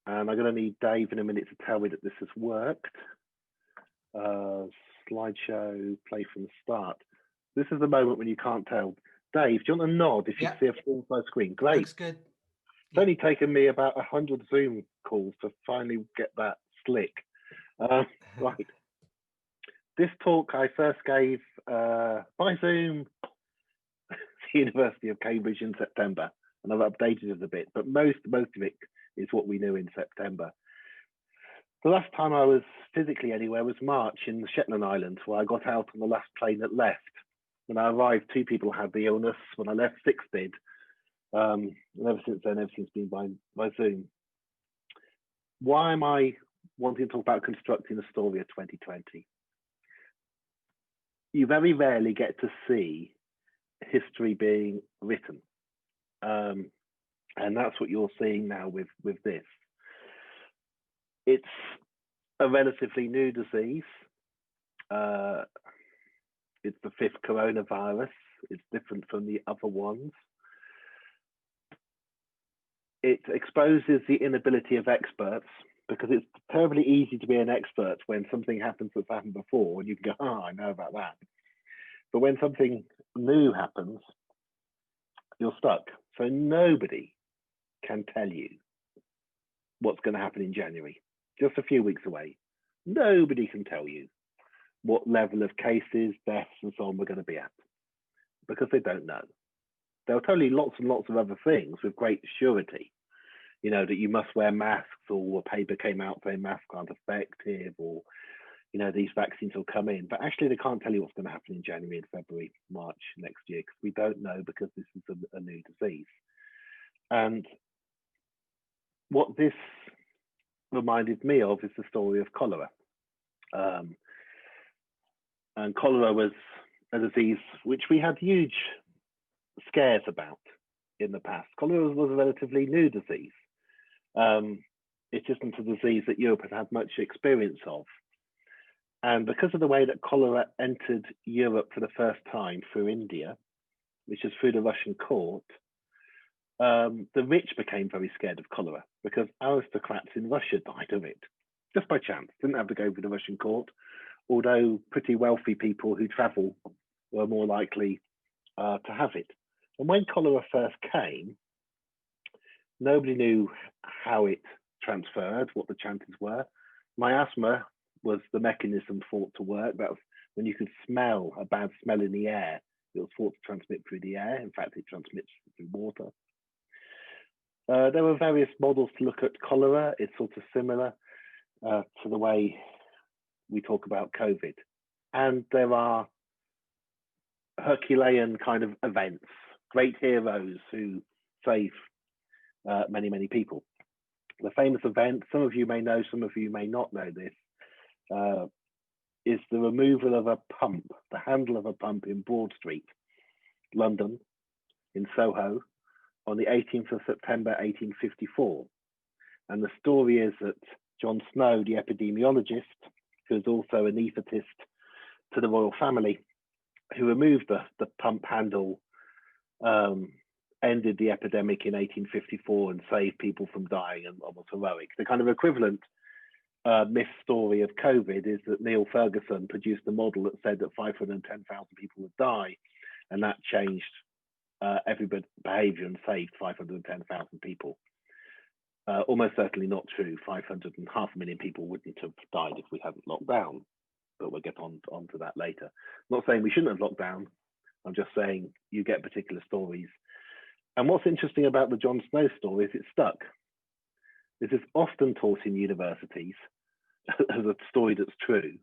And I'm going to need Dave in a minute to tell me that this has worked. Slideshow, play from the start. This is the moment when you can't tell. Dave, do you want to nod if you see a full size screen? Great. Looks good. It's only taken me about 100 Zoom calls to finally get that slick. Right. This talk I first gave by Zoom to the University of Cambridge in September, and I've updated it a bit, but most of it is what we knew in September. The last time I was physically anywhere was March in the Shetland Islands, where I got out on the last plane that left. When I arrived, 2 people had the illness. When I left, 6 did. And ever since then, everything's been by Zoom. Why am I wanting to talk about constructing the story of 2020? You very rarely get to see history being written. And that's what you're seeing now with this. It's a relatively new disease. It's the 5th coronavirus. It's different from the other ones. It exposes the inability of experts, because it's terribly easy to be an expert when something happens that's happened before and you can go, oh, I know about that. But when something new happens, you're stuck. So nobody can tell you what's going to happen in January, just a few weeks away. Nobody can tell you what level of cases, deaths, and so on we're going to be at, because they don't know. They'll tell you lots and lots of other things with great surety. You know, that you must wear masks, or a paper came out saying masks aren't effective, or, you know, these vaccines will come in. But actually, they can't tell you what's going to happen in January and February, March next year, because we don't know, because this is a new disease. And what this reminded me of is the story of cholera. And cholera was a disease which we had huge scares about in the past. Cholera was a relatively new disease. It isn't a disease that Europe had had much experience of. And because of the way that cholera entered Europe for the first time through India, which is through the Russian court, the rich became very scared of cholera, because aristocrats in Russia died of it, just by chance. Didn't have to go through the Russian court, although pretty wealthy people who travel were more likely to have it. And when cholera first came, nobody knew how it transferred, what the chances were. Miasma was the mechanism thought to work. That was when you could smell a bad smell in the air. It was thought to transmit through the air. In fact, it transmits through water. There were various models to look at cholera. It's sort of similar to the way we talk about COVID. And there are Herculean kind of events, great heroes who save many, many people. The famous event, some of you may know, some of you may not know this, is the removal of a pump, the handle of a pump in Broad Street, London, in Soho, on the 18th of September, 1854. And the story is that John Snow, the epidemiologist, who is also an anaesthetist to the royal family, who removed the pump handle, ended the epidemic in 1854 and saved people from dying, and was heroic. The kind of equivalent myth story of COVID is that Neil Ferguson produced a model that said that 510,000 people would die, and that changed everybody's behavior and saved 510,000 people. Almost certainly not true. 500,000 people wouldn't have died if we hadn't locked down, but we'll get on to that later. I'm not saying we shouldn't have locked down. I'm just saying you get particular stories. And what's interesting about the John Snow story is it's stuck. This is often taught in universities as a story that's true.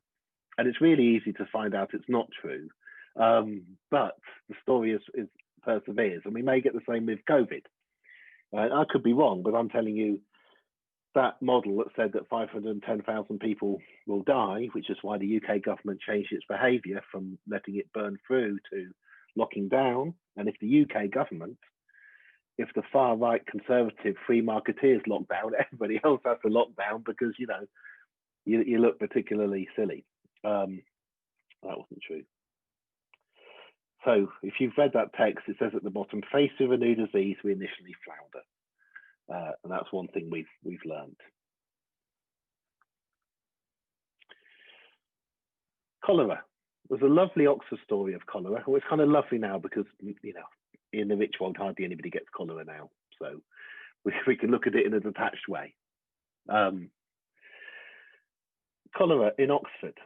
And it's really easy to find out it's not true. But the story is perseveres. And we may get the same with COVID. I could be wrong, but I'm telling you that model that said that 510,000 people will die, which is why the UK government changed its behaviour from letting it burn through to locking down. And if the UK government, if the far right conservative free marketeers lock down, everybody else has to lock down because, you know, you look particularly silly. That wasn't true. So if you've read that text, it says at the bottom, faced with a new disease, we initially flounder. And that's one thing we've learned. Cholera. There's a lovely Oxford story of cholera. Well, it's kind of lovely now because, in the rich world, hardly anybody gets cholera now. So we can look at it in a detached way. Cholera in Oxford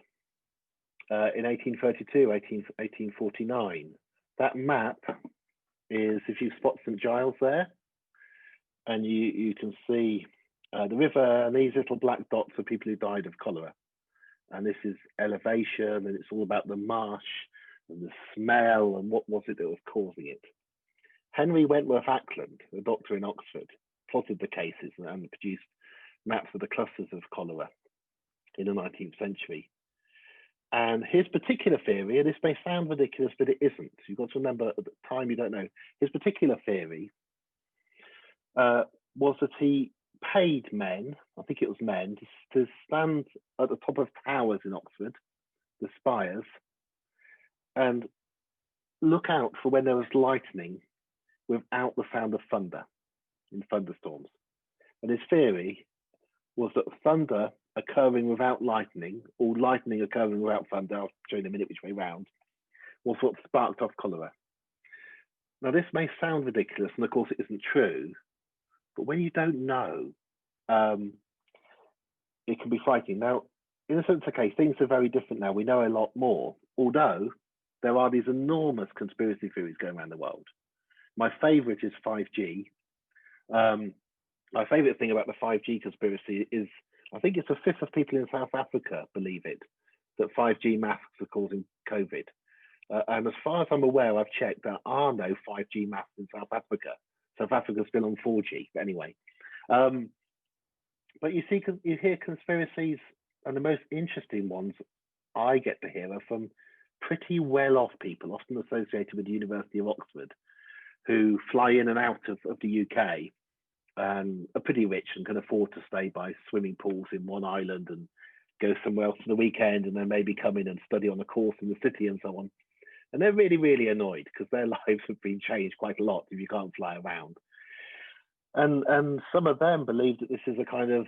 in 1832, 1849. That map is, if you spot St Giles there, and you can see the river, and these little black dots are people who died of cholera. And this is elevation, and it's all about the marsh and the smell and what was it that was causing it. Henry Wentworth Ackland, a doctor in Oxford, plotted the cases and produced maps of the clusters of cholera in the 19th century. And his particular theory, and this may sound ridiculous, but it isn't. You've got to remember at the time, you don't know. His particular theory was that he paid men, I think it was men, to stand at the top of towers in Oxford, the spires, and look out for when there was lightning without the sound of thunder in thunderstorms. And his theory was that thunder occurring without lightning, or lightning occurring without thunder, I'll show you in a minute which way round, was what sparked off cholera. Now, this may sound ridiculous, and of course it isn't true, but when you don't know, it can be frightening. Now, in a sense, okay, things are very different now. We know a lot more, although there are these enormous conspiracy theories going around the world. My favorite is 5G. My favorite thing about the 5G conspiracy is, I think it's a fifth of people in South Africa believe it, that 5G masks are causing COVID. And as far as I'm aware, I've checked, there are no 5G masks in South Africa. South Africa's still on 4G, but anyway. But you see, you hear conspiracies, and the most interesting ones I get to hear are from pretty well-off people, often associated with the University of Oxford, who fly in and out of the UK and are pretty rich and can afford to stay by swimming pools in one island and go somewhere else for the weekend, and then maybe come in and study on a course in the city and so on. And they're really, really annoyed because their lives have been changed quite a lot if you can't fly around. And some of them believe that this is a kind of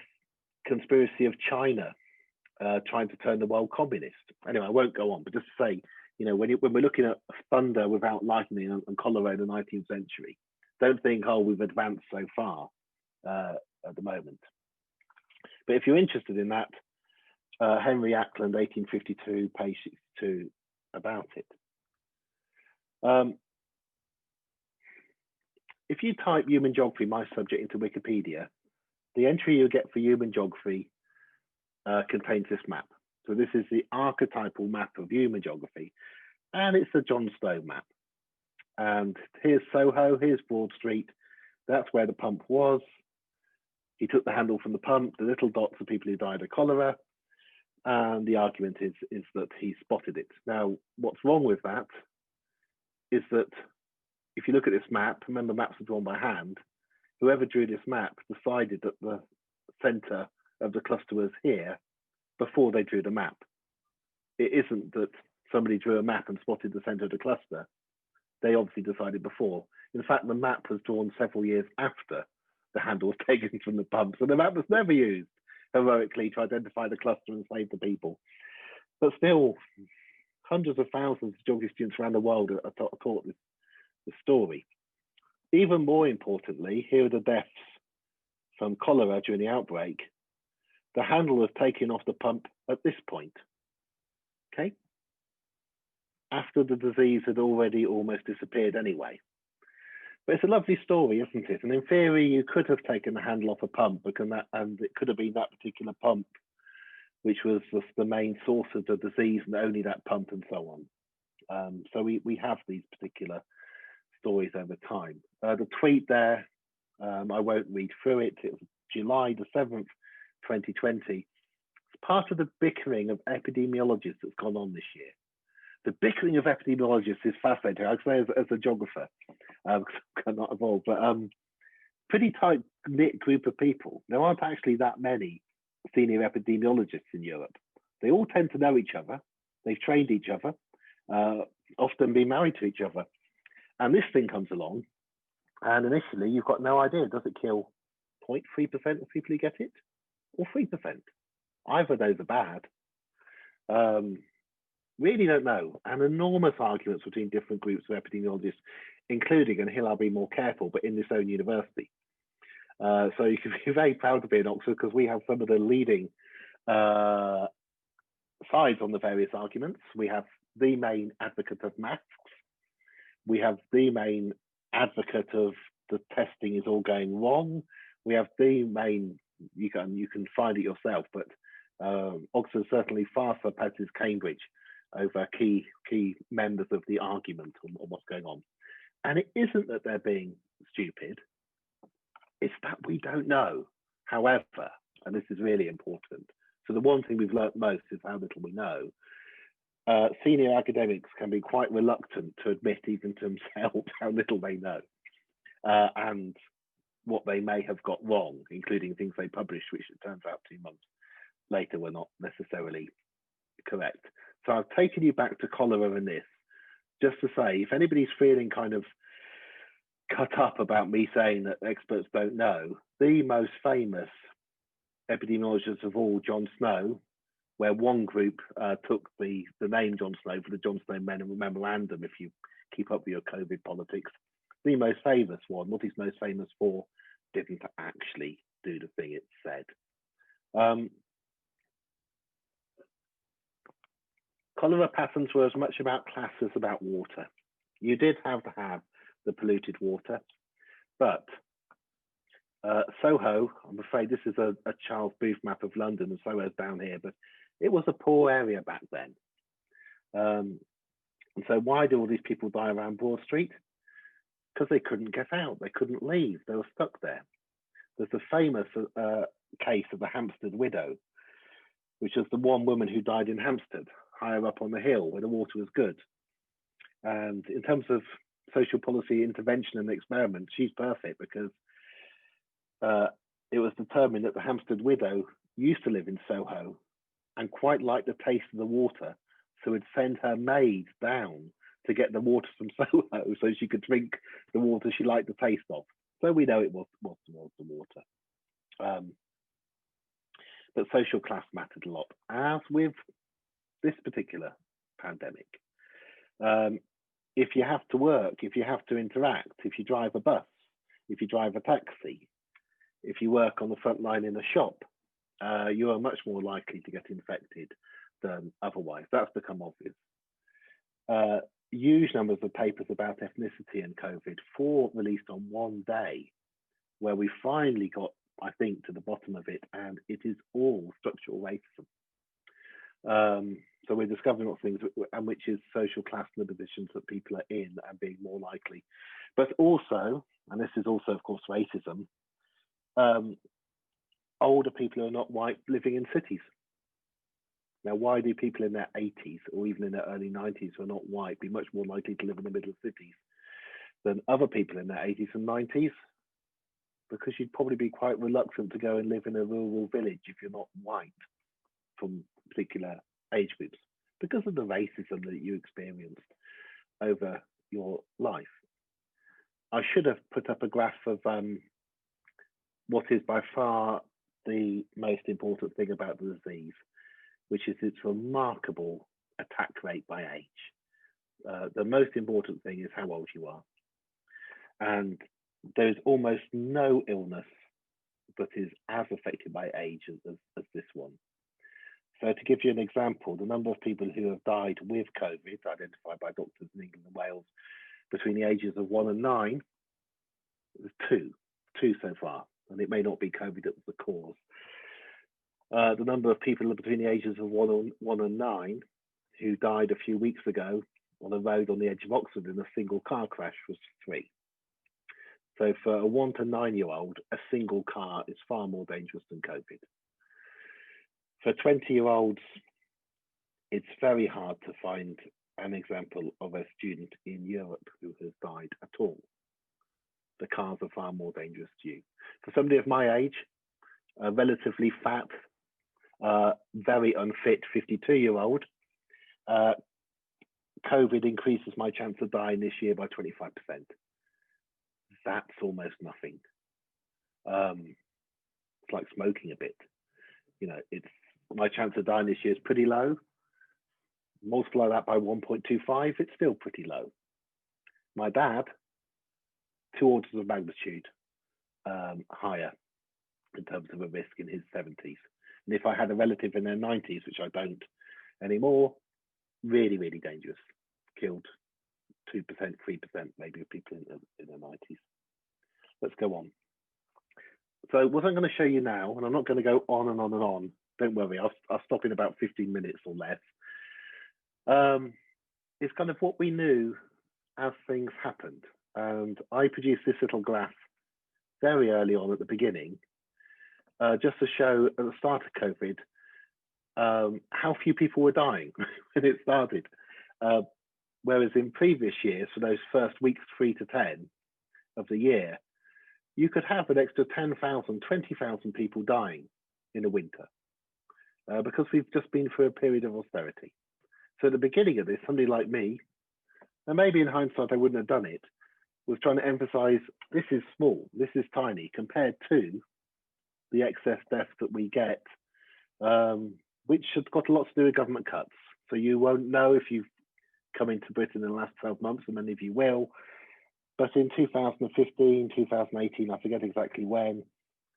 conspiracy of China trying to turn the world communist. Anyway, I won't go on, but just to say, when we're looking at thunder without lightning and cholera in the 19th century, don't think, oh, we've advanced so far at the moment. But if you're interested in that, Henry Ackland, 1852, page 62, about it. If you type human geography, my subject, into Wikipedia, the entry you get for human geography contains this map. So this is the archetypal map of human geography, and it's the John Stowe map. And here's Soho, here's Broad Street. That's where the pump was. He took the handle from the pump. The little dots are people who died of cholera. And the argument is that he spotted it. Now, what's wrong with that is that if you look at this map, remember maps are drawn by hand, whoever drew this map decided that the center of the cluster was here before they drew the map. It isn't that somebody drew a map and spotted the center of the cluster. They obviously decided before. In fact, the map was drawn several years after the handle was taken from the pump. So the map was never used heroically to identify the cluster and save the people. But still, hundreds of thousands of geography students around the world are taught this story. Even more importantly, here are the deaths from cholera during the outbreak. The handle was taken off the pump at this point, okay? After the disease had already almost disappeared anyway. But it's a lovely story, isn't it? And in theory, you could have taken the handle off a pump, and it could have been that particular pump, which was the main source of the disease, and only that pump, and so on. So we have these particular stories over time. The tweet there, I won't read through it. It was July the 7th, 2020. It's part of the bickering of epidemiologists that's gone on this year. The bickering of epidemiologists is fascinating. I'd say as a geographer, I'm not involved, but pretty tight-knit group of people. There aren't actually that many senior epidemiologists in Europe. They all tend to know each other. They've trained each other, often been married to each other. And this thing comes along, and initially you've got no idea. Does it kill 0.3% of people who get it, or 3%. Either of those are bad. Really don't know. And enormous arguments between different groups of epidemiologists, including, and here I'll be more careful, but in this own university. So you can be very proud to be in Oxford because we have some of the leading sides on the various arguments. We have the main advocate of masks. We have the main advocate of the testing is all going wrong. We have the main, you can find it yourself, but Oxford certainly far surpasses Cambridge over key members of the argument on what's going on. And it isn't that they're being stupid, it's that we don't know. However, and this is really important, so the one thing we've learnt most is how little we know. Senior academics can be quite reluctant to admit even to themselves how little they know and what they may have got wrong, including things they published, which it turns out 2 months later were not necessarily correct. So I've taken you back to cholera and this, just to say, if anybody's feeling kind of cut up about me saying that experts don't know, the most famous epidemiologist of all, John Snow, where one group took the name John Snow for the John Snow Memorandum, if you keep up with your COVID politics, the most famous one, what he's most famous for, didn't actually do the thing it said. Cholera patterns were as much about class as about water. You did have to have the polluted water, but Soho, I'm afraid this is a Charles Booth map of London, and Soho's down here, but it was a poor area back then. And so why do all these people die around Broad Street? Because they couldn't get out, they couldn't leave, they were stuck there. There's a famous case of the Hampstead widow, which was the one woman who died in Hampstead, higher up on the hill where the water was good. And in terms of social policy intervention and experiment, she's perfect because it was determined that the Hampstead widow used to live in Soho and quite liked the taste of the water, so would send her maid down to get the water from Soho so she could drink the water she liked the taste of. So we know it was towards the water. But social class mattered a lot, as with this particular pandemic. If you have to work, if you have to interact, if you drive a bus, if you drive a taxi, if you work on the front line in a shop, you are much more likely to get infected than otherwise. That's become obvious. Huge numbers of papers about ethnicity and COVID, 4 released on one day, where we finally got, I think, to the bottom of it, and it is all structural racism. So we're discovering lots of things, and which is social class and the positions that people are in and being more likely. But also, and this is also, of course, racism, older people who are not white living in cities. Now, why do people in their 80s or even in their early 90s who are not white be much more likely to live in the middle of cities than other people in their 80s and 90s? Because you'd probably be quite reluctant to go and live in a rural village if you're not white from particular age groups, because of the racism that you experienced over your life. I should have put up a graph of what is by far the most important thing about the disease, which is its remarkable attack rate by age. The most important thing is how old you are. And there is almost no illness that is as affected by age as this one. So to give you an example, the number of people who have died with COVID, identified by doctors in England and Wales, between the ages of 1 and 9, is two so far, and it may not be COVID that was the cause. The number of people between the ages of 1 and 9 who died a few weeks ago on a road on the edge of Oxford in a single car crash was 3. So for a 1 to 9-year-old, a single car is far more dangerous than COVID. For 20-year-olds, it's very hard to find an example of a student in Europe who has died at all. The cars are far more dangerous to you. For somebody of my age, a relatively fat, very unfit 52-year-old, COVID increases my chance of dying this year by 25%. That's almost nothing. It's like smoking a bit. You know, it's my chance of dying this year is pretty low. Multiply that by 1.25, it's still pretty low. My dad, 2 orders of magnitude higher in terms of a risk in his 70s. And if I had a relative in their 90s, which I don't anymore, really, really dangerous. Killed 2%, 3% maybe of people in their 90s. Let's go on. So what I'm going to show you now, and I'm not going to go on and on and on, don't worry, I'll stop in about 15 minutes or less, is kind of what we knew as things happened. And I produced this little graph very early on at the beginning, just to show at the start of COVID, how few people were dying when it started. Whereas in previous years, for those first weeks 3 to 10 of the year, you could have an extra 10,000, 20,000 people dying in the winter because we've just been through a period of austerity. So at the beginning of this, somebody like me, and maybe in hindsight I wouldn't have done it, was trying to emphasize this is small, this is tiny compared to the excess deaths that we get, which has got a lot to do with government cuts. So you won't know if you've come into Britain in the last 12 months, and many of you will. But in 2015, 2018, I forget exactly when,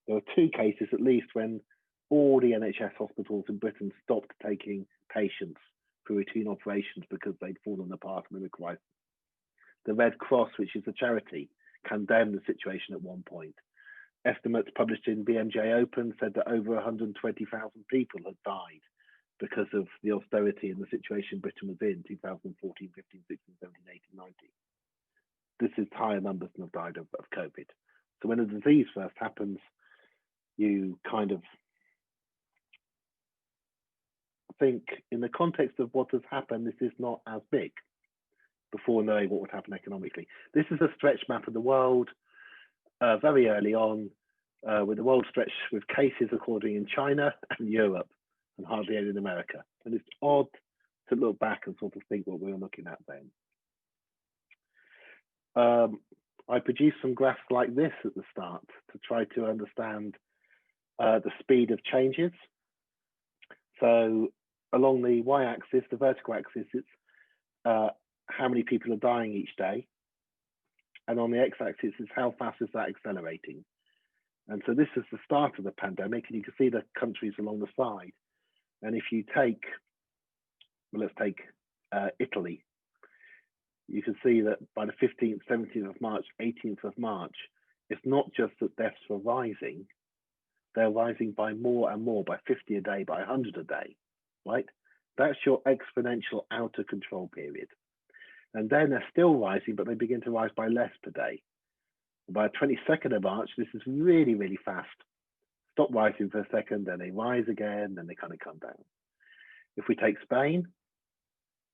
there were 2 cases at least when all the NHS hospitals in Britain stopped taking patients for routine operations because they'd fallen apart and they were crisis. The Red Cross, which is a charity, condemned the situation at one point. Estimates published in BMJ Open said that over 120,000 people had died because of the austerity and the situation Britain was in 2014, 15, 16, 17, 18, 19. This is higher numbers than have died of COVID. So when a disease first happens, you kind of think in the context of what has happened, this is not as big before knowing what would happen economically. This is a stretch map of the world very early on, with the world stretched with cases according in China and Europe and hardly any in America. And it's odd to look back and sort of think what we were looking at then. I produced some graphs like this at the start to try to understand the speed of changes. So along the y-axis, the vertical axis, it's how many people are dying each day. And on the x-axis is how fast is that accelerating. And so this is the start of the pandemic, and you can see the countries along the side. And if you take, well, let's take Italy, you can see that by the 15th, 17th of March, 18th of March, it's not just that deaths were rising, they're rising by more and more, by 50 a day, by 100 a day, right? That's your exponential out of control period. And then they're still rising, but they begin to rise by less per day. By the 22nd of March, this is really, really fast. Stop rising for a second, then they rise again, then they kind of come down. If we take Spain,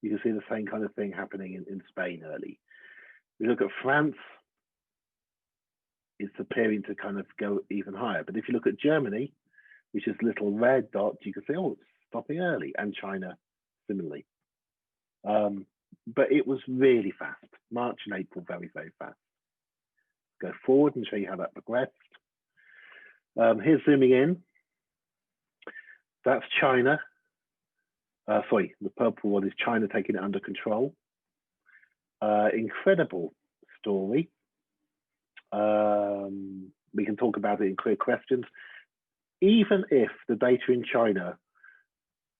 you can see the same kind of thing happening in Spain early. We look at France, it's appearing to kind of go even higher. But if you look at Germany, which is little red dot, you can see, oh, it's stopping early, and China similarly. But it was really fast. March and April, very, very fast. Go forward and show you how that progressed. Here's zooming in. That's China. Sorry, the purple one is China taking it under control. Incredible story. We can talk about it in clear questions. Even if the data in China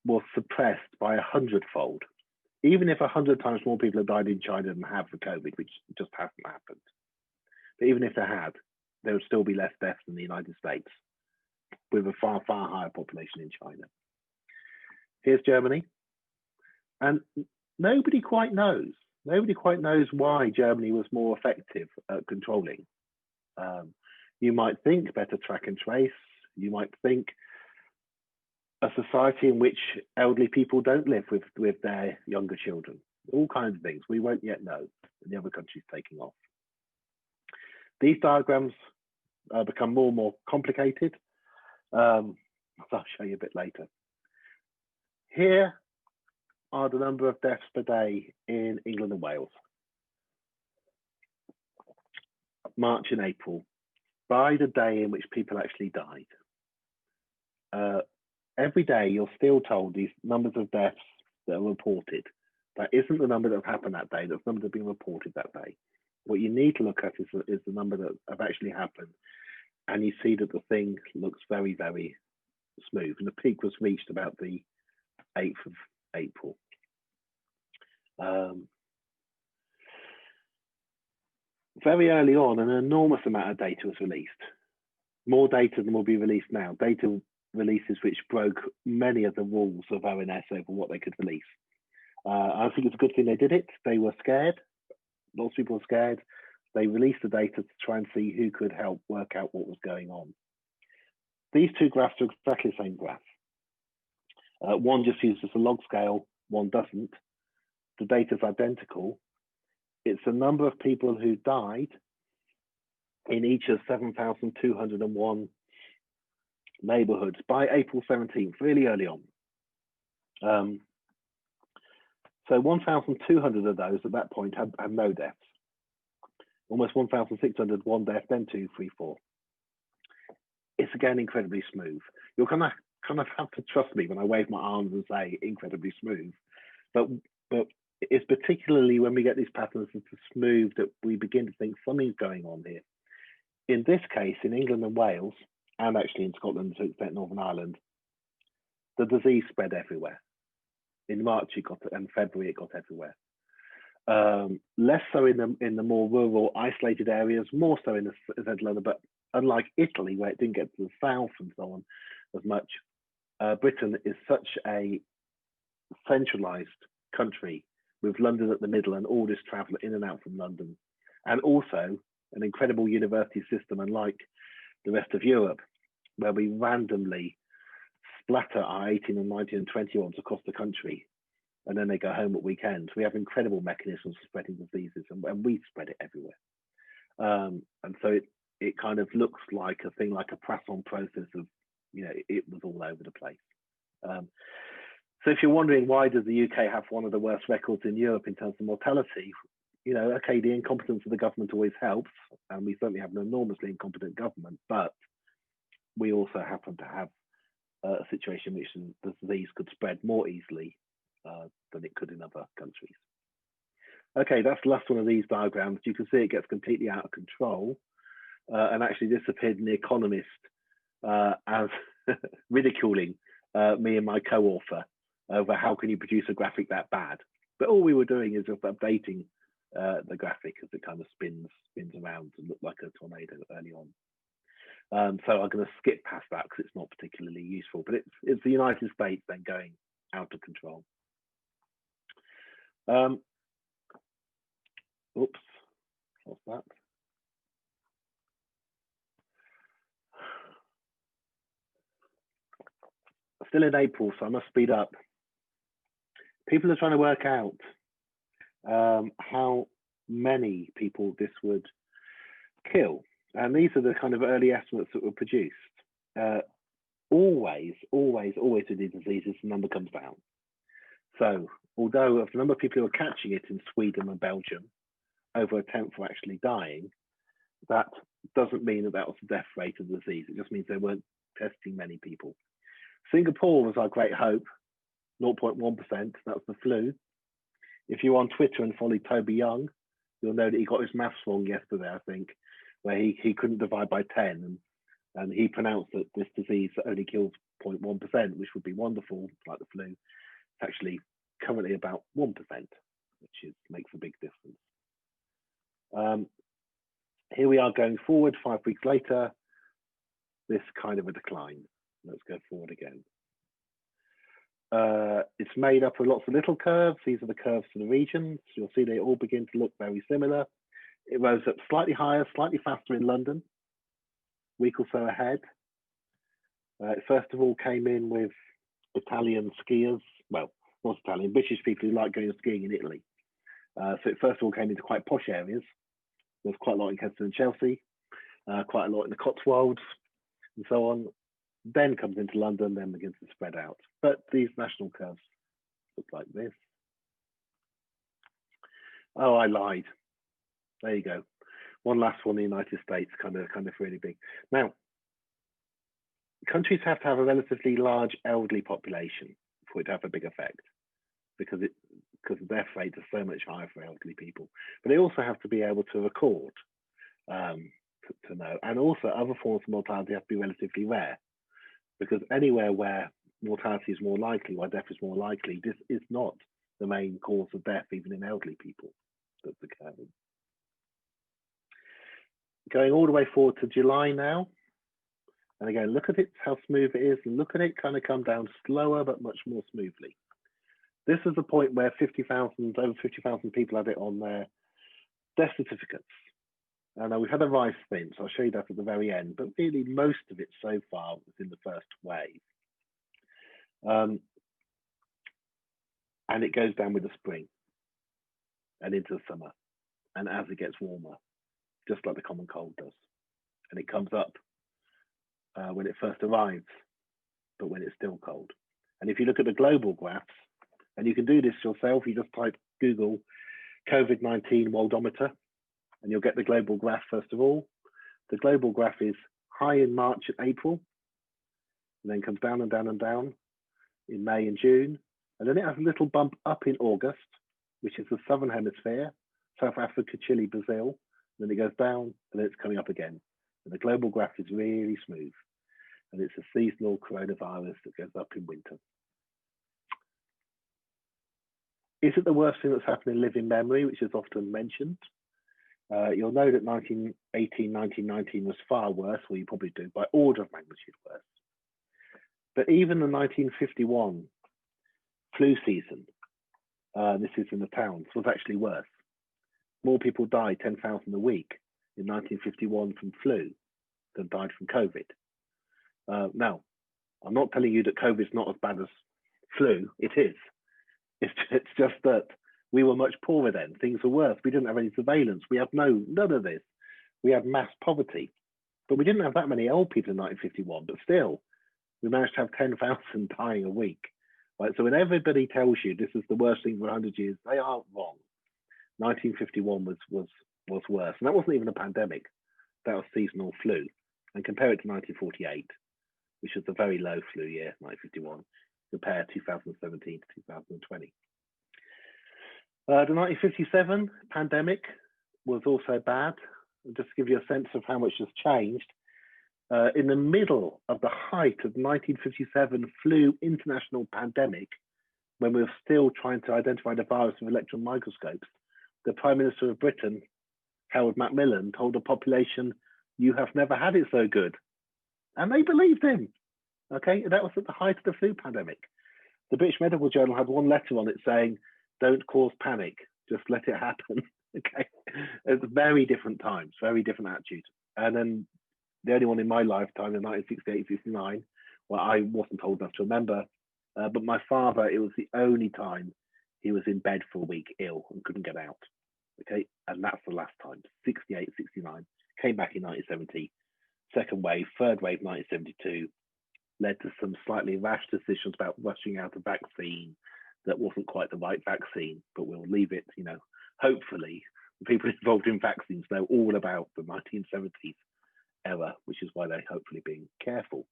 was suppressed by 100-fold, even if 100 times more people have died in China than have for COVID, which just hasn't happened. But even if they had, there would still be less deaths in the United States with a far, far higher population in China. Here's Germany. And nobody quite knows. Nobody quite knows why Germany was more effective at controlling. You might think better track and trace. You might think a society in which elderly people don't live with their younger children. All kinds of things. We won't yet know. And the other country's taking off. These diagrams become more and more complicated. I'll show you a bit later. Here are the number of deaths per day in England and Wales. March and April, by the day in which people actually died. every day you're still told these numbers of deaths that are reported. That isn't the number that have happened that day. That's the number that have been reported that day. What you need to look at is the number that have actually happened, and you see that the thing looks very, very smooth. And the peak was reached about the 8th of April. Very early on, an enormous amount of data was released. More data than will be released now. Data releases which broke many of the rules of ONS over what they could release. I think it's a good thing they did it. They were scared. Lots of people were scared. They released the data to try and see who could help work out what was going on. These two graphs are exactly the same graph. One just uses a log scale, one doesn't. The data is identical. It's the number of people who died in each of 7,201 neighborhoods by April 17th, really early on. So 1,200 of those at that point had no deaths. Almost 1,600, one death, then 2, 3, 4. It's again incredibly smooth. You'll kind of have to trust me when I wave my arms and say incredibly smooth. But it's particularly when we get these patterns that are smooth that we begin to think something's going on here. In this case, in England and Wales, and actually in Scotland, to extent Northern Ireland, the disease spread everywhere. In March and February it got everywhere. Less so in the more rural, isolated areas, more so in the central London, but unlike Italy, where it didn't get to the south and so on as much, Britain is such a centralised country with London at the middle and all this travel in and out from London, and also an incredible university system, unlike the rest of Europe, where we randomly splatter our 18 and 19 and 20-year-olds across the country, and then they go home at weekends. We have incredible mechanisms for spreading diseases, and we spread it everywhere. And so it kind of looks like a thing, like a press-on process of, it was all over the place. So if you're wondering why does the UK have one of the worst records in Europe in terms of mortality, okay, the incompetence of the government always helps, and we certainly have an enormously incompetent government, but we also happen to have a situation in which the disease could spread more easily than it could in other countries. Okay, that's the last one of these diagrams. You can see it gets completely out of control. And actually this appeared in The Economist as ridiculing me and my co-author over how can you produce a graphic that bad. But all we were doing is just updating the graphic as it kind of spins around and looked like a tornado early on. So I'm going to skip past that because it's not particularly useful, but it's the United States then going out of control. Oops, what's that? Still in April, so I must speed up. People are trying to work out how many people this would kill. And these are the kind of early estimates that were produced. Always with these diseases, the number comes down. So although of the number of people who are catching it in Sweden and Belgium, over a tenth were actually dying, that doesn't mean that was the death rate of the disease. It just means they weren't testing many people. Singapore was our great hope, 0.1%, that's the flu. If you're on Twitter and follow Toby Young, you'll know that he got his maths wrong yesterday, I think, where he couldn't divide by 10, and he pronounced that this disease only kills 0.1%, which would be wonderful, like the flu. It's actually currently about 1%, which makes a big difference. Here we are going forward 5 weeks later, this kind of a decline. Let's go forward again. It's made up of lots of little curves. These are the curves for the regions. You'll see they all begin to look very similar. It rose up slightly higher, slightly faster in London, a week or so ahead. It first of all came in with Italian skiers, well, not Italian, British people who like going skiing in Italy. So it first of all came into quite posh areas. There's quite a lot in Kensington and Chelsea, quite a lot in the Cotswolds, and so on. Then comes into London, then begins to spread out. But these national curves look like this. Oh, I lied. There you go. One last one in the United States, kind of really big. Now, countries have to have a relatively large elderly population for it to have a big effect, because the death rates are so much higher for elderly people. But they also have to be able to record to know, and also other forms of mortality have to be relatively rare, because anywhere where mortality is more likely, where death is more likely, this is not the main cause of death, even in elderly people that's occurring. Going all the way forward to July now, and again, look at it, how smooth it is, and look at it kind of come down slower, but much more smoothly. This is the point where over 50,000 people had it on their death certificates. And we've had a rise since, I'll show you that at the very end, but really most of it so far was in the first wave. And it goes down with the spring and into the summer, and as it gets warmer, just like the common cold does. And it comes up when it first arrives, but when it's still cold. And if you look at the global graphs, and you can do this yourself, you just type Google COVID-19 worldometer, and you'll get the global graph first of all. The global graph is high in March and April, and then comes down and down and down in May and June. And then it has a little bump up in August, which is the Southern Hemisphere, South Africa, Chile, Brazil. Then it goes down, and then it's coming up again. And the global graph is really smooth. And it's a seasonal coronavirus that goes up in winter. Is it the worst thing that's happened in living memory, which is often mentioned? You'll know that 1918, 1919 was far worse, well, you probably do, by order of magnitude worse. But even the 1951 flu season, this is in the towns, was actually worse. More people died, 10,000 a week in 1951 from flu than died from COVID. Now, I'm not telling you that COVID is not as bad as flu, it is. It's just that we were much poorer then. Things were worse. We didn't have any surveillance. We had none of this. We had mass poverty. But we didn't have that many old people in 1951, but still, we managed to have 10,000 dying a week. Right? So when everybody tells you this is the worst thing for 100 years, they are wrong. 1951 was worse. And that wasn't even a pandemic. That was seasonal flu. And compare it to 1948, which was a very low flu year, 1951. Compare 2017 to 2020. The 1957 pandemic was also bad. Just to give you a sense of how much has changed, in the middle of the height of the 1957 flu international pandemic, when we were still trying to identify the virus with electron microscopes, the Prime Minister of Britain, Howard Macmillan, told the population, "You have never had it so good." And they believed him. Okay, that was at the height of the flu pandemic. The British Medical Journal had one letter on it saying, "Don't cause panic, just let it happen." Okay, it's very different times, very different attitude. And then the only one in my lifetime in 1968, 69, well, I wasn't old enough to remember, but my father, it was the only time he was in bed for a week ill and couldn't get out. Okay, and that's the last time, 68, 69, came back in 1970, second wave, third wave, 1972, led to some slightly rash decisions about rushing out a vaccine that wasn't quite the right vaccine, but we'll leave it, hopefully the people involved in vaccines know all about the 1970s era, which is why they're hopefully being careful.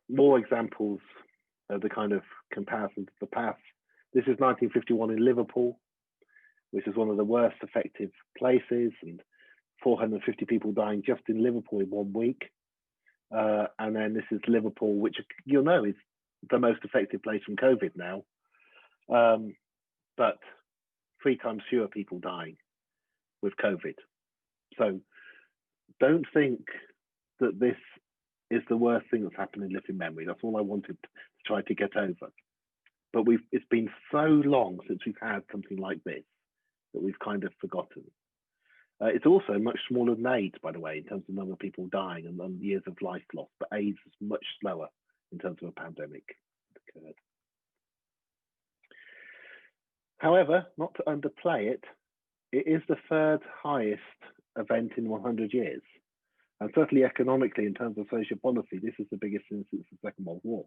More examples of the kind of comparison to the past. This is 1951 in Liverpool, which is one of the worst affected places, and 450 people dying just in Liverpool in 1 week. And then this is Liverpool, which you'll know is the most affected place from COVID now, but 3 times fewer people dying with COVID. So don't think that this is the worst thing that's happened in living memory. That's all I wanted to try to get over. But it's been so long since we've had something like this that we've kind of forgotten. It's also much smaller than AIDS, by the way, in terms of the number of people dying and years of life lost. But AIDS is much slower in terms of a pandemic that occurred. However, not to underplay it, it is the 3rd highest event in 100 years. And certainly economically, in terms of social policy, this is the biggest since the Second World War.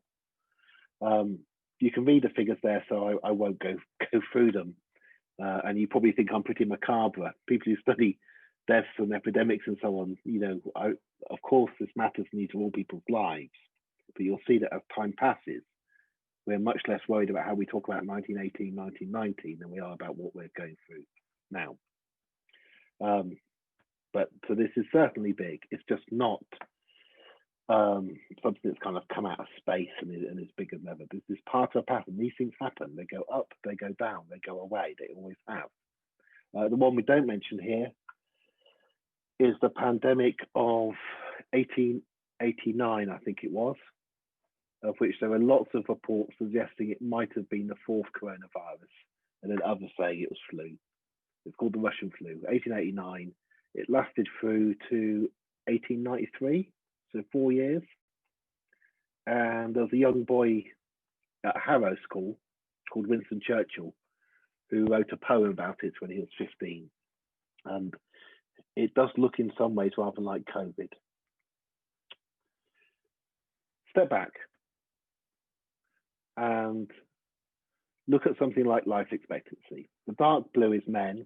You can read the figures there, so I won't go through them. And you probably think I'm pretty macabre. People who study deaths and epidemics and so on, of course, this matters to all people's lives. But you'll see that as time passes, we're much less worried about how we talk about 1918, 1919 than we are about what we're going through now. But so this is certainly big. It's just not something that's kind of come out of space and is bigger than ever. This is part of a pattern. These things happen. They go up, they go down, they go away. They always have. The one we don't mention here is the pandemic of 1889, I think it was, of which there were lots of reports suggesting it might have been the fourth coronavirus, and then others saying it was flu. It's called the Russian flu. 1889. It lasted through to 1893, so 4 years. And there was a young boy at Harrow School called Winston Churchill who wrote a poem about it when he was 15. And it does look in some ways rather like COVID. Step back and look at something like life expectancy. The dark blue is men,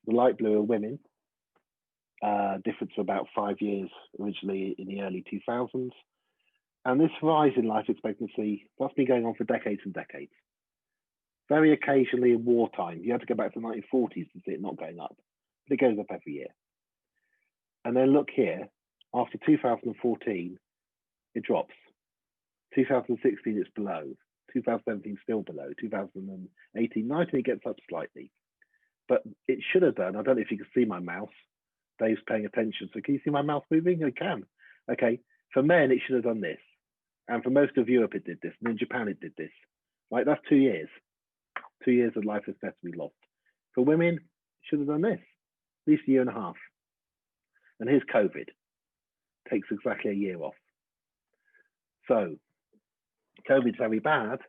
the light blue are women, difference of about 5 years originally in the early 2000s. And this rise in life expectancy, that's been going on for decades and decades. Very occasionally in wartime, you had to go back to the 1940s to see it not going up, but it goes up every year. And then look here, after 2014, it drops. 2016, it's below. 2017, still below. 2018, 19, it gets up slightly. But it should have done, I don't know if you can see my mouse. Dave's paying attention. So can you see my mouse moving? I can. Okay, for men, it should have done this. And for most of Europe, it did this. And in Japan, it did this. Right, that's 2 years. 2 years of life expectancy lost. For women, it should have done this. At least a year and a half. And here's COVID. Takes exactly a year off. So, COVID's very bad,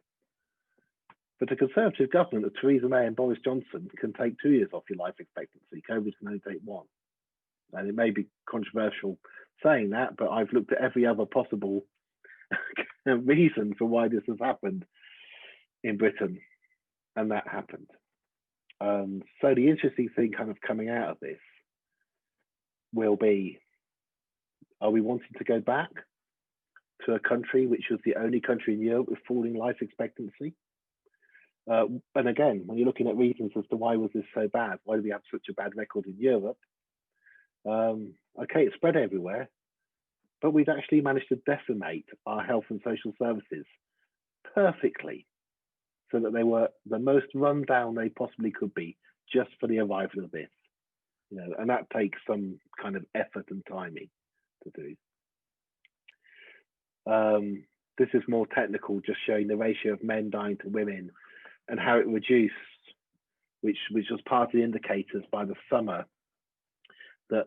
but the Conservative government of Theresa May and Boris Johnson can take 2 years off your life expectancy. COVID can only take 1. And it may be controversial saying that, but I've looked at every other possible reason for why this has happened in Britain, and that happened. So the interesting thing kind of coming out of this will be, are we wanting to go back to a country which was the only country in Europe with falling life expectancy? And again, when you're looking at reasons as to why was this so bad, why do we have such a bad record in Europe? Okay, it's spread everywhere, but we've actually managed to decimate our health and social services perfectly so that they were the most run down they possibly could be just for the arrival of this. And that takes some kind of effort and timing to do. This is more technical, just showing the ratio of men dying to women and how it reduced, which was part of the indicators by the summer that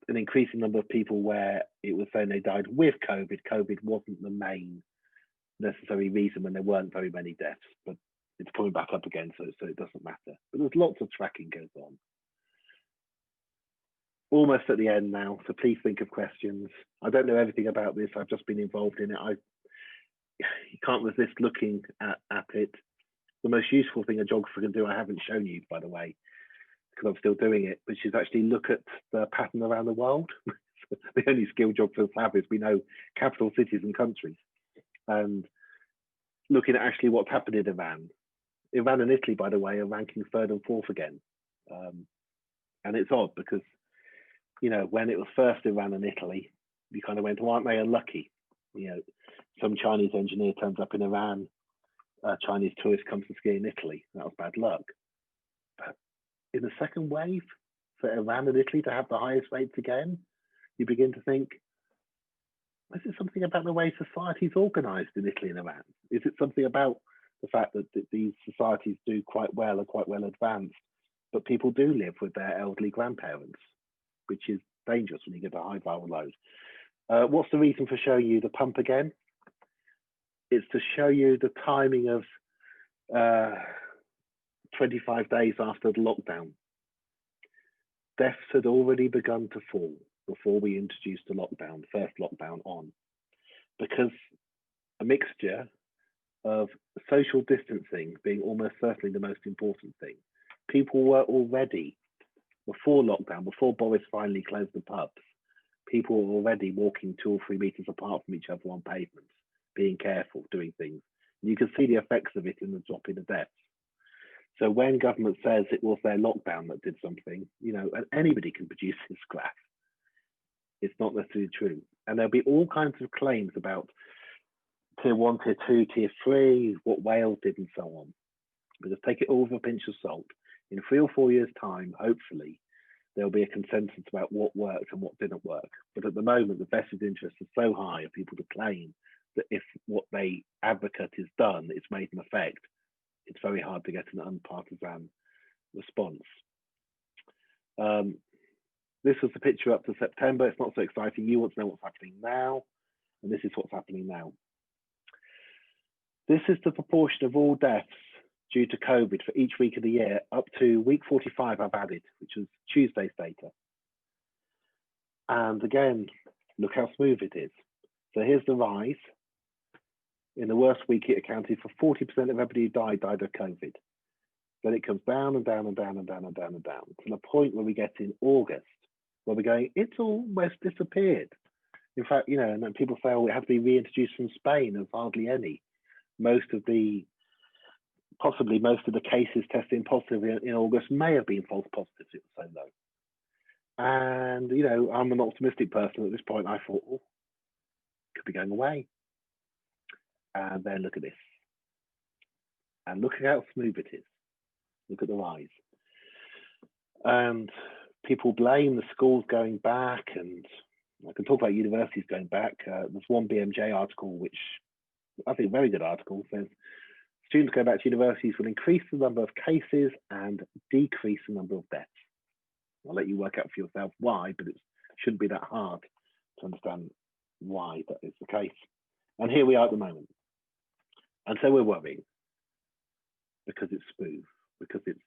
an increasing number of people where it was saying they died with COVID. COVID wasn't the main necessary reason when there weren't very many deaths, but it's coming back up again, so it doesn't matter. But there's lots of tracking goes on. Almost at the end now, so please think of questions. I don't know everything about this. I've just been involved in it. You can't resist looking at it. The most useful thing a geographer can do, I haven't shown you, by the way, because I'm still doing it, which is actually look at the pattern around the world. The only skill geographers have is we know capital cities and countries. And looking at actually what's happened in Iran. Iran and Italy, by the way, are ranking 3rd and 4th again. And it's odd because, when it was first Iran and Italy, we kind of went, well, aren't they unlucky? Some Chinese engineer turns up in Iran, a Chinese tourist comes to ski in Italy. That was bad luck. But in the second wave, for Iran and Italy to have the highest rates again, you begin to think, is it something about the way society is organized in Italy and Iran? Is it something about the fact that these societies do quite well, are quite well advanced, but people do live with their elderly grandparents, which is dangerous when you get a high viral load. What's the reason for showing you the pump again? It's to show you the timing of 25 days after the lockdown. Deaths had already begun to fall before we introduced the lockdown, first lockdown on, because a mixture of social distancing being almost certainly the most important thing. People were already before lockdown, before Boris finally closed the pubs, people were already walking 2 or 3 meters apart from each other on pavements, being careful, doing things. And you can see the effects of it in the drop in the deaths. So when government says it was their lockdown that did something, and anybody can produce this graph, it's not necessarily true. And there'll be all kinds of claims about tier 1, tier 2, tier 3, what Wales did and so on. But just take it all with a pinch of salt. In 3 or 4 years' time, hopefully, there'll be a consensus about what worked and what didn't work. But at the moment, the vested interest is so high of people to claim that if what they advocate is done, it's made an effect. It's very hard to get an unpartisan response. This was the picture up to September. It's not so exciting. You want to know what's happening now, and this is what's happening now. This is the proportion of all deaths due to COVID for each week of the year up to week 45 I've added, which was Tuesday's data. And again, look how smooth it is. So here's the rise. In the worst week, it accounted for 40% of everybody who died of COVID. Then it comes down and down and down and down and down and down to the point where we get in August, where we're going, it's almost disappeared. In fact, and then people say, oh, it had to be reintroduced from Spain. There's hardly any. Possibly most of the cases testing positive in August may have been false positives. It was so low. And, I'm an optimistic person at this point. I thought, oh, it could be going away. And then look at this. And look at how smooth it is. Look at the rise. And people blame the schools going back, and I can talk about universities going back. There's one BMJ article, which I think a very good article, says students going back to universities will increase the number of cases and decrease the number of deaths. I'll let you work out for yourself why, but it shouldn't be that hard to understand why that is the case. And here we are at the moment. And so we're worrying because it's smooth, because it's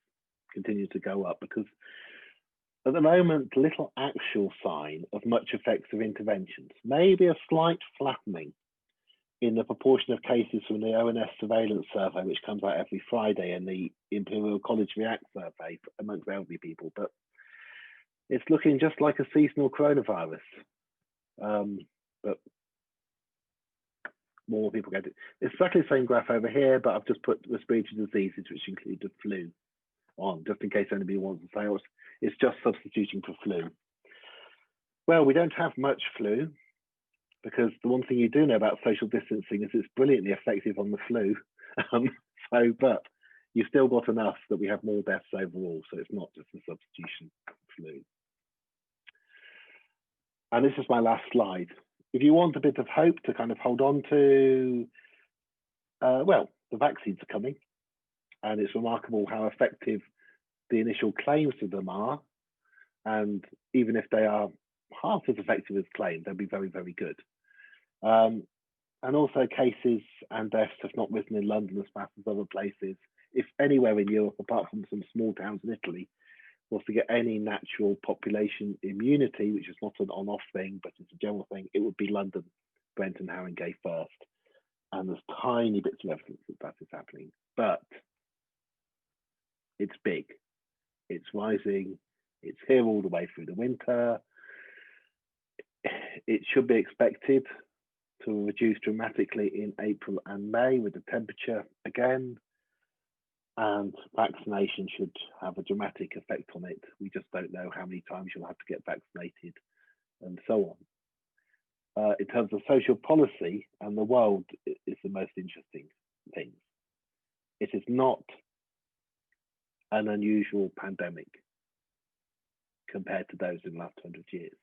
continued to go up, because at the moment, little actual sign of much effects of interventions, maybe a slight flattening in the proportion of cases from the ONS surveillance survey, which comes out every Friday, and the Imperial College React survey amongst elderly people. But it's looking just like a seasonal coronavirus. But more people get it. It's exactly the same graph over here, but I've just put respiratory diseases, which include the flu, on, just in case anybody wants to say, oh, it's just substituting for flu. Well, we don't have much flu, because the one thing you do know about social distancing is it's brilliantly effective on the flu. But you've still got enough that we have more deaths overall, so it's not just a substitution for flu. And this is my last slide. If you want a bit of hope to kind of hold on to, well, the vaccines are coming, and it's remarkable how effective the initial claims to them are. And even if they are half as effective as claimed, they'll be very, very good. And also cases and deaths have not risen in London as fast as other places. If anywhere in Europe, apart from some small towns in Italy, was to get any natural population immunity, which is not an on-off thing, but it's a general thing, it would be London, Brent and Haringey first. And there's tiny bits of evidence that that is happening. But it's big. It's rising. It's here all the way through the winter. It should be expected to reduce dramatically in April and May with the temperature again. And vaccination should have a dramatic effect on it. We just don't know how many times you'll have to get vaccinated and so on. In terms of social policy and the world is the most interesting thing. It is not an unusual pandemic compared to those in the last 100 years,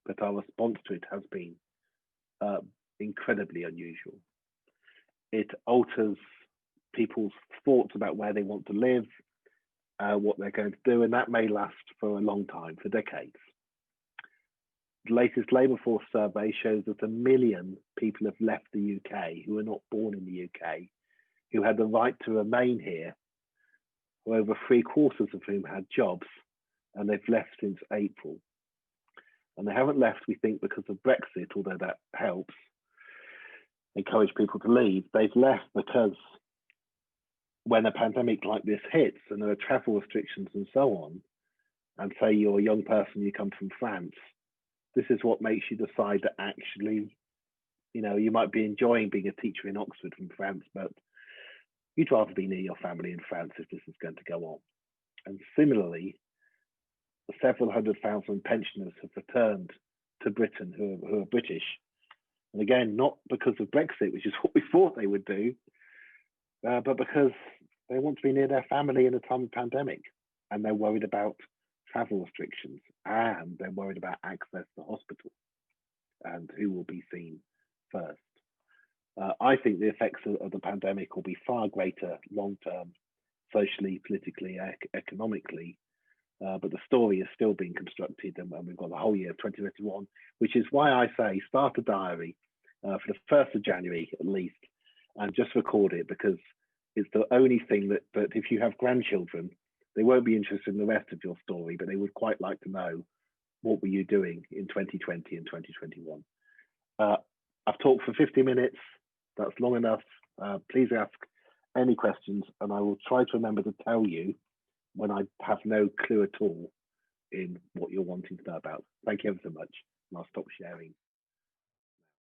but our response to it has been incredibly unusual. It alters people's thoughts about where they want to live, what they're going to do, and that may last for a long time, for decades. The latest Labour Force survey shows that 1 million people have left the UK who were not born in the UK, who had the right to remain here, over 3/4 of whom had jobs, and they've left since April. And they haven't left, we think, because of Brexit, although that helps encourage people to leave. They've left because when a pandemic like this hits and there are travel restrictions and so on, and say you're a young person, you come from France, this is what makes you decide that actually, you might be enjoying being a teacher in Oxford from France, but you'd rather be near your family in France if this is going to go on. And similarly, several 100,000 pensioners have returned to Britain who are British. And again, not because of Brexit, which is what we thought they would do, but because they want to be near their family in a time of pandemic, and they're worried about travel restrictions, and they're worried about access to hospital and who will be seen first. I think the effects of the pandemic will be far greater long-term, socially, politically, economically, but the story is still being constructed, and we've got the whole year of 2021, which is why I say start a diary for the 1st of January at least, and just record it, because it's the only thing that if you have grandchildren, they won't be interested in the rest of your story, but they would quite like to know what were you doing in 2020 and 2021. I've talked for 50 minutes. That's long enough. Please ask any questions, and I will try to remember to tell you when I have no clue at all in what you're wanting to know about. Thank you ever so much, and I'll stop sharing.